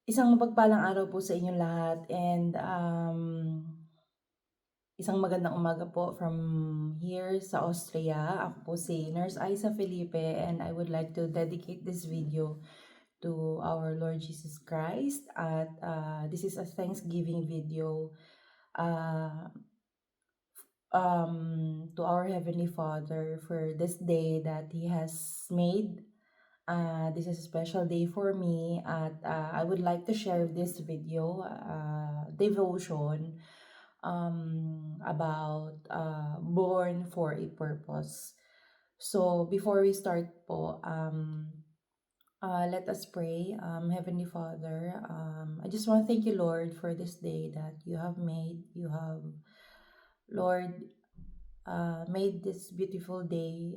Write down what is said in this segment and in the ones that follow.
Isang mapagpalang araw po sa inyong lahat and isang magandang umaga po from here sa Austria. Ako po si Nurse Aiza Felipe and I would like to dedicate this video to our Lord Jesus Christ at this is a Thanksgiving video uh, to our Heavenly Father for this day that He has made. This is a special day for me at I would like to share this video devotion about born for a purpose. So before we start po, let us pray. Heavenly Father, I just want to thank you, Lord, for this day that you have made. You have, Lord, made this beautiful day.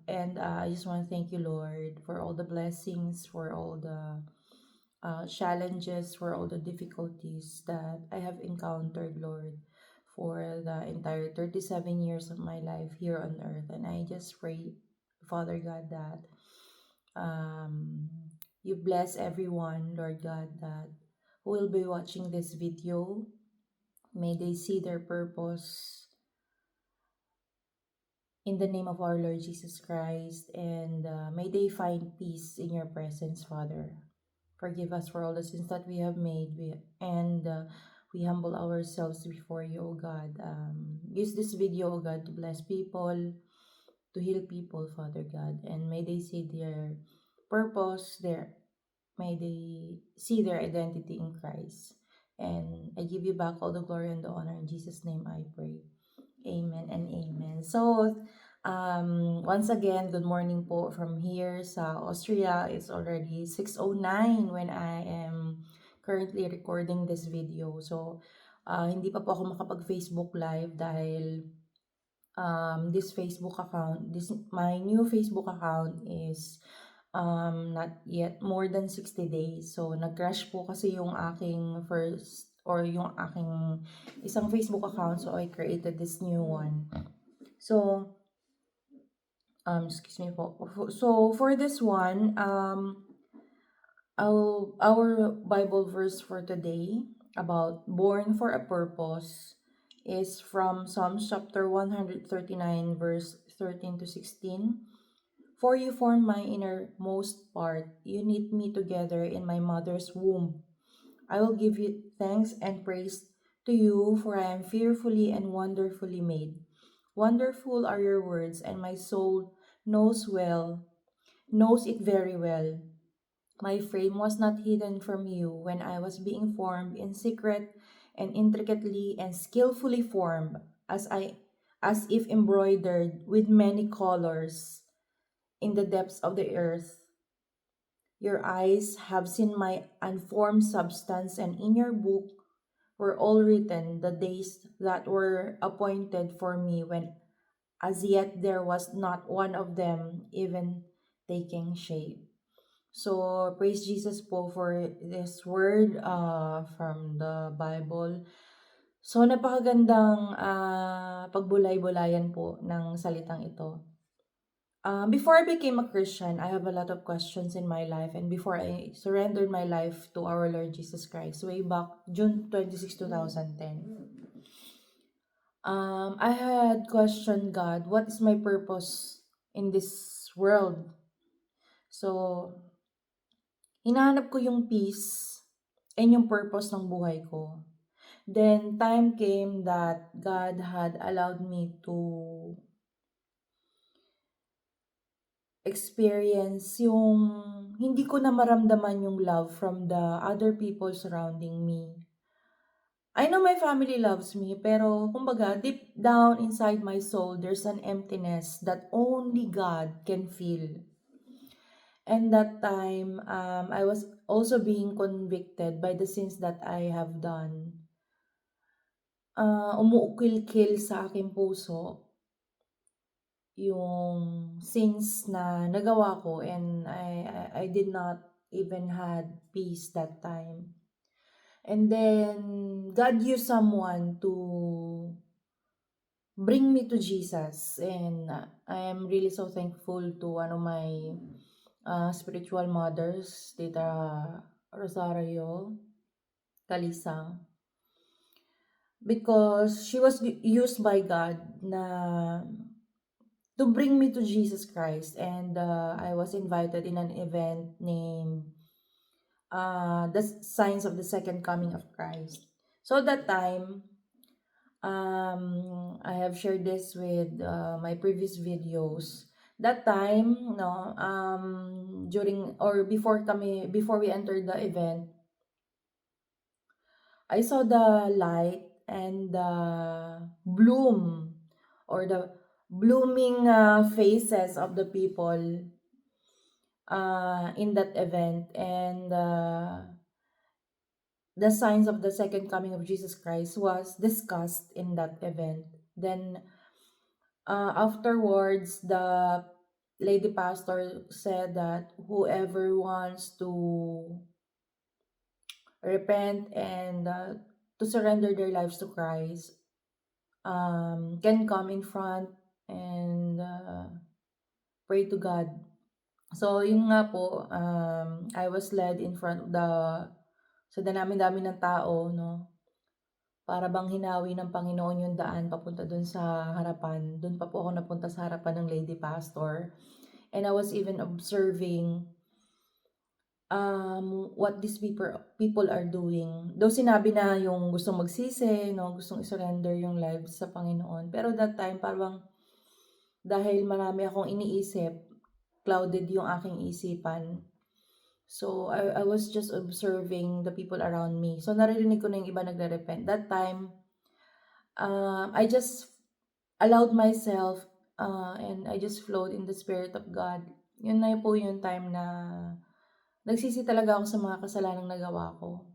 And I just want to thank you, Lord, for all the blessings, for all the challenges, for all the difficulties that I have encountered, Lord, for the entire 37 years of my life here on earth. And I just pray, Father God, that um, you bless everyone, Lord God, that who will be watching this video. May they see their purpose in the name of our Lord Jesus Christ, and may they find peace in your presence, Father. Forgive us for all the sins that we have made, and we humble ourselves before you, O God. Use this video, O God, to bless people, to heal people, Father God, and may they see their purpose, may they see their identity in Christ. And I give you back all the glory and the honor. In Jesus' name I pray. Amen and amen. So, once again, good morning po from here sa Austria. It's already 6:09 when I am currently recording this video. So, hindi pa po ako makapag-Facebook Live dahil my new Facebook account is not yet more than 60 days. So, nag-crash po kasi yung aking first or yung aking isang Facebook account. So, I created this new one. So, excuse me po. So, for this one, our Bible verse for today about born for a purpose is from Psalms chapter 139, verse 13 to 16. For you formed my innermost part, you knit me together in my mother's womb. I will give you thanks and praise to you, for I am fearfully and wonderfully made. Wonderful are your words, and my soul knows it very well. My frame was not hidden from you when I was being formed in secret and intricately and skillfully formed, as if embroidered with many colors in the depths of the earth. Your eyes have seen my unformed substance, and in your book were all written the days that were appointed for me, when as yet there was not one of them even taking shape. So, praise Jesus po for this word from the Bible. So, napakagandang pagbulay-bulayan po ng salitang ito. Before I became a Christian, I have a lot of questions in my life, and before I surrendered my life to our Lord Jesus Christ way back June 26, 2010, I had questioned God, what is my purpose in this world? So, hinahanap ko yung peace and yung purpose ng buhay ko. Then, time came that God had allowed me to experience yung hindi ko na maramdaman yung love from the other people surrounding me. I know my family loves me, pero kumbaga, deep down inside my soul, there's an emptiness that only God can feel. And that time, I was also being convicted by the sins that I have done. Umuukil-kil sa aking puso yung sins na nagawa ko, and I did not even had peace that time. And then God used someone to bring me to Jesus, and I am really so thankful to one of my spiritual mothers, Tita Rosario Kalisang, because she was used by God na to bring me to Jesus Christ, and I was invited in an event named the Signs of the Second Coming of Christ. So that time, I have shared this with my previous videos. That time, no, during or before we entered the event, I saw the light and the bloom or the blooming faces of the people in that event, and the signs of the second coming of Jesus Christ was discussed in that event. Then afterwards, the lady pastor said that whoever wants to repent and to surrender their lives to Christ can come in front and pray to God. So, yun nga po, I was led in front of sa dami-dami ng tao, no? Para bang hinawi ng Panginoon yung daan papunta dun sa harapan. Dun pa po ako napunta sa harapan ng lady pastor. And I was even observing what these people are doing. Though sinabi na yung gustong magsisi, no, gustong isurrender yung lives sa Panginoon. Pero that time, parang dahil marami akong iniisip, clouded yung aking isipan. So, I was just observing the people around me. So, naririnig ko na yung iba nagre-repent. That time, I just allowed myself and I just flowed in the Spirit of God. Yun na po yung time na nagsisi talaga ako sa mga kasalanang nagawa ko.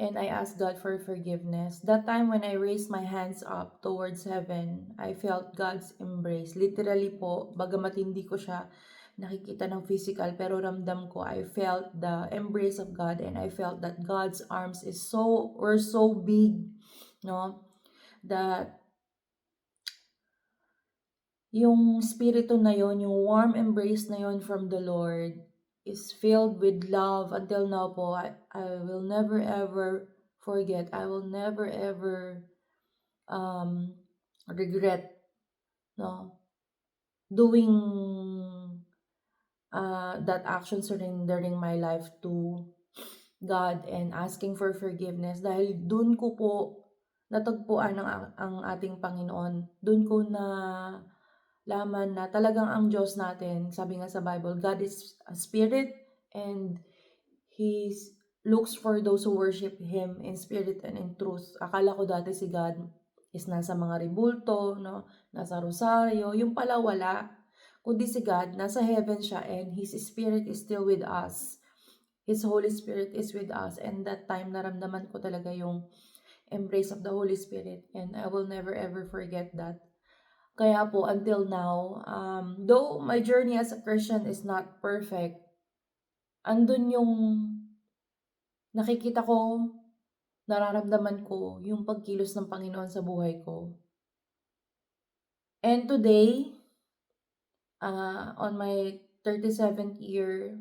And I asked God for forgiveness. That time when I raised my hands up towards heaven, I felt God's embrace. Literally po, bagamat hindi ko siya nakikita ng physical, pero ramdam ko, I felt the embrace of God, and I felt that God's arms were so big, no? That yung spirito na yon, yung warm embrace na yon from the Lord is filled with love. Until now po, I will never ever forget. I will never ever regret, no, doing that action, surrendering my life to God and asking for forgiveness, dahil dun ko po natagpuan ang ating Panginoon. Dun ko na laman na talagang ang Diyos natin, sabi nga sa Bible, God is a spirit, and He looks for those who worship Him in spirit and in truth. Akala ko dati si God is nasa mga ribulto, no? Nasa rosaryo. Yung pala wala. Kundi si God, nasa heaven siya, and His Spirit is still with us. His Holy Spirit is with us. And that time, naramdaman ko talaga yung embrace of the Holy Spirit. And I will never ever forget that. Kaya po, until now, though my journey as a Christian is not perfect, andun yung nakikita ko, nararamdaman ko yung pagkilos ng Panginoon sa buhay ko. And today, on my 37th year,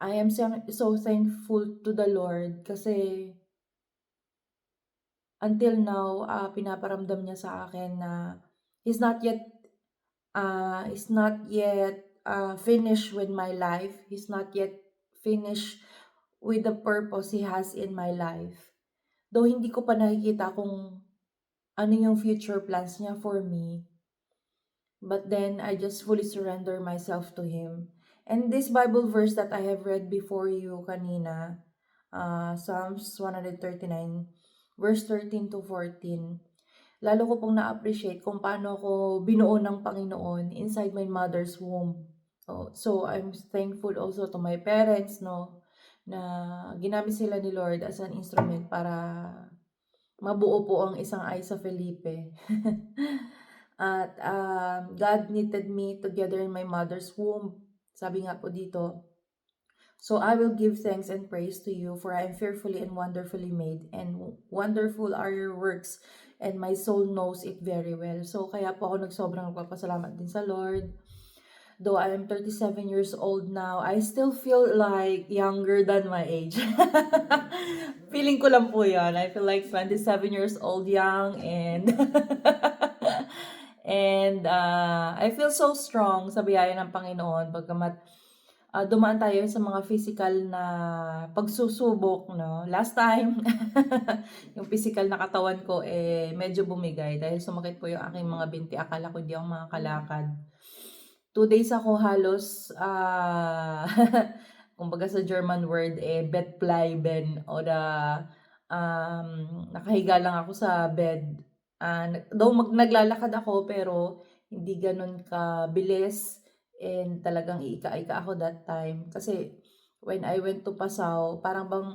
I am so thankful to the Lord kasi until now, pinaparamdam niya sa akin na He's not yet finished with my life. He's not yet finished with the purpose He has in my life. Though hindi ko pa nakikita kung ano yung future plans niya for me, but then I just fully surrender myself to Him. And this Bible verse that I have read before you kanina, Psalms 139, verse 13 to 14, lalo ko pong na-appreciate kung paano ako binuo ng Panginoon inside my mother's womb. So I'm thankful also to my parents, no, na ginamit sila ni Lord as an instrument para mabuo po ang isang Aiza Felipe. At God knitted me together in my mother's womb. Sabi nga po dito, so I will give thanks and praise to you, for I am fearfully and wonderfully made, and wonderful are your works, and my soul knows it very well. So kaya po ako nagsobrang nagpapasalamat din sa Lord, though I am 37 years old now, I still feel like younger than my age. Feeling ko lang po yan. I feel like 27 years old young and and I feel so strong sa biyaya ng Panginoon pagkamat dumaan tayo sa mga physical na pagsusubok, no? Last time, yung physical na katawan ko, medyo bumigay dahil sumakit po yung aking mga binti. Akala ko di ako makakalakad. 2 days ako halos, kumbaga sa German word, Bettbleiben o nakahiga lang ako sa bed. Though naglalakad ako pero hindi ganun kabilis and talagang iika-ika ako that time. Kasi when I went to Pasao, parang bang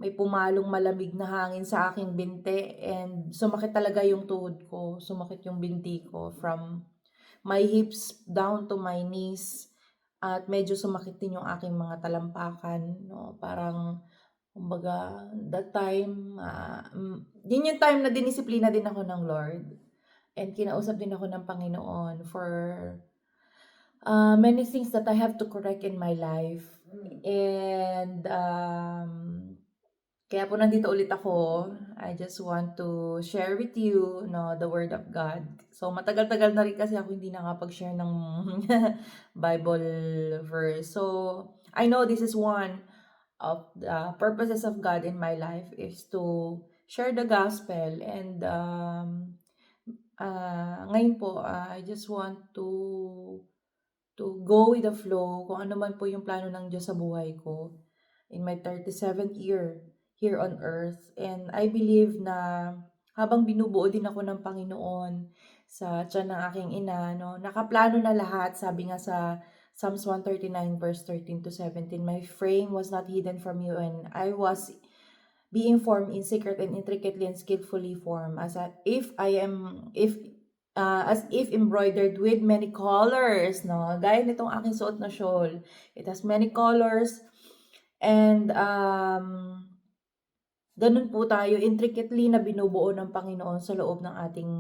may pumalong malamig na hangin sa aking binti and sumakit talaga yung tuhod ko, sumakit yung binti ko from my hips down to my knees at medyo sumakit din yung aking mga talampakan, no? Parang kumbaga that time, yun yung time na dinisiplina din ako ng Lord and kinausap din ako ng Panginoon for many things that I have to correct in my life. And kaya po nandito ulit ako. I just want to share with you, no, the Word of God. So, matagal-tagal na rin kasi ako hindi nakapag-share ng Bible verse. So, I know this is one of the purposes of God in my life is to share the gospel. And ngayon po, I just want to go with the flow kung ano man po yung plano ng Diyos sa buhay ko in my 37th year here on earth. And I believe na habang binubuo din ako ng Panginoon sa tiyan ng aking ina, no, nakaplano na lahat. Sabi nga sa Psalms 139 verse 13 to 17, my frame was not hidden from you and I was being formed in secret and intricately and skillfully formed as if embroidered with many colors, no? Gaya nitong aking suot na shawl. It has many colors and ganun po tayo intricately na binubuo ng Panginoon sa loob ng ating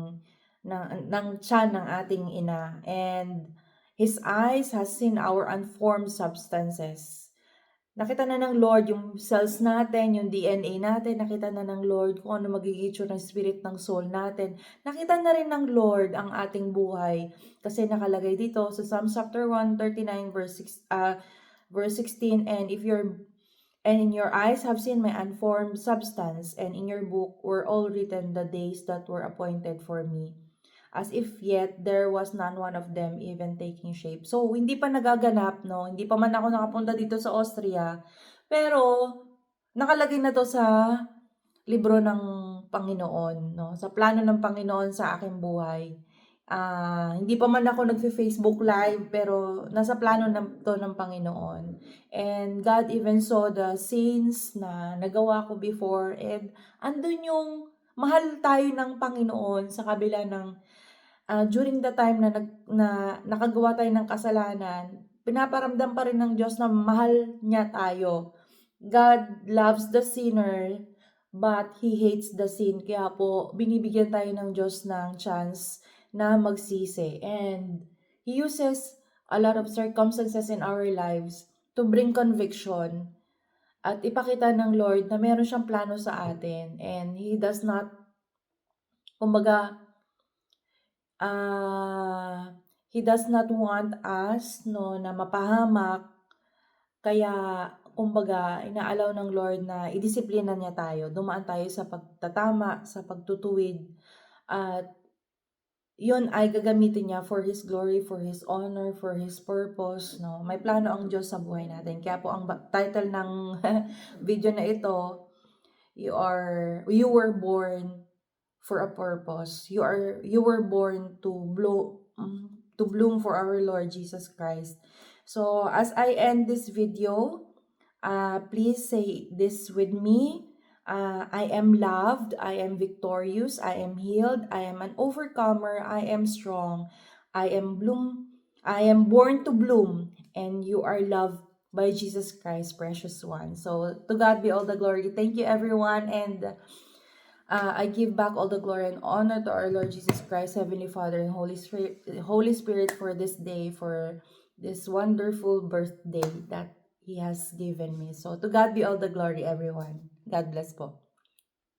ng tiyan ng ating ina. And His eyes has seen our unformed substances. Nakita na ng Lord yung cells natin, yung DNA natin. Nakita na ng Lord kung ano magiging itsura ng spirit ng soul natin. Nakita na rin ng Lord ang ating buhay. Kasi nakalagay dito sa Psalms chapter 139 verse 16, and in your eyes have seen my unformed substance, and in your book were all written the days that were appointed for me, as if yet there was none one of them even taking shape. So, hindi pa nagaganap, no? Hindi pa man ako nakapunta dito sa Austria. Pero, nakalagay na to sa libro ng Panginoon, no? Sa plano ng Panginoon sa aking buhay. Hindi pa man ako nagfe-Facebook live, pero nasa plano to ng Panginoon. And God even saw the sins na nagawa ko before. And andun yung mahal tayo ng Panginoon sa kabila ng during the time na nakagawa tayo ng kasalanan, pinaparamdam pa rin ng Diyos na mahal niya tayo. God loves the sinner, but He hates the sin. Kaya po, binibigyan tayo ng Diyos ng chance na magsisi. And He uses a lot of circumstances in our lives to bring conviction at ipakita ng Lord na meron siyang plano sa atin. And He does not, kumbaga, He does not want us, no, na mapahamak. Kaya, kumbaga, inaalaw ng Lord na idisiplina niya tayo. Dumaan tayo sa pagtatama, sa pagtutuwid. At yun ay gagamitin niya for His glory, for His honor, for His purpose. No? May plano ang Diyos sa buhay natin. Kaya po ang title ng video na ito, you were born for a purpose. You were born to bloom for our Lord Jesus Christ. So as I end this video, please say this with me. I am loved, I am victorious, I am healed, I am an overcomer, I am strong, I am born to bloom, and you are loved by Jesus Christ, precious one. So to God be all the glory. Thank you everyone, and I give back all the glory and honor to our Lord Jesus Christ, Heavenly Father, and Holy Spirit for this day, for this wonderful birthday that He has given me. So to God be all the glory, everyone. God bless po.